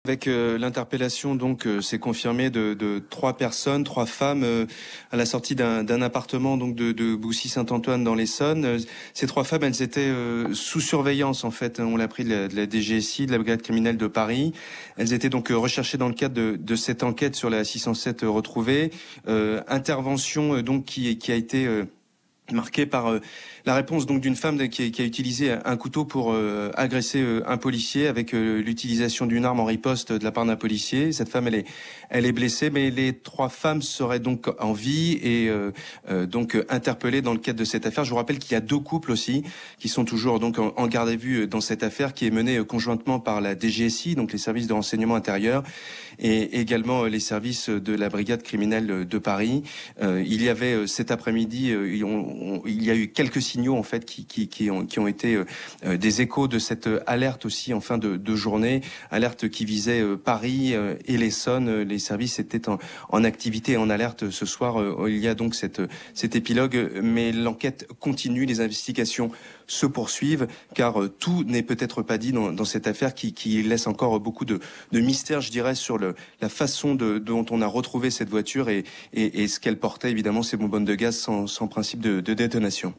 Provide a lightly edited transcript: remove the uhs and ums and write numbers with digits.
Avec l'interpellation, donc, c'est confirmé de 3 personnes, 3 femmes, à la sortie d'un appartement donc de Boussy-Saint-Antoine dans l'Essonne. Ces 3 femmes, elles étaient sous surveillance en fait. On l'a appris de la DGSI, de la brigade criminelle de Paris. Elles étaient donc recherchées dans le cadre de cette enquête sur la 607 retrouvée. Intervention donc qui a été marqué par la réponse donc d'une femme qui a utilisé un couteau pour agresser un policier avec l'utilisation d'une arme en riposte de la part d'un policier. Cette femme, elle est blessée, mais les 3 femmes seraient donc en vie et donc interpellées dans le cadre de cette affaire. Je vous rappelle qu'il y a 2 couples aussi qui sont toujours donc en garde à vue dans cette affaire qui est menée conjointement par la DGSI, donc les services de renseignement intérieur, et également les services de la brigade criminelle de Paris. Il y avait cet après-midi, il y a eu quelques signaux en fait qui ont été des échos de cette alerte aussi en fin de journée, alerte qui visait Paris et l'Essonne. Les services étaient en activité et en alerte ce soir. Il y a donc cet épilogue, mais l'enquête continue, les investigations se poursuivent, car tout n'est peut-être pas dit dans cette affaire qui laisse encore beaucoup de mystère, je dirais, sur la façon dont on a retrouvé cette voiture et ce qu'elle portait, évidemment, ces bonbonnes de gaz sans principe de détonation.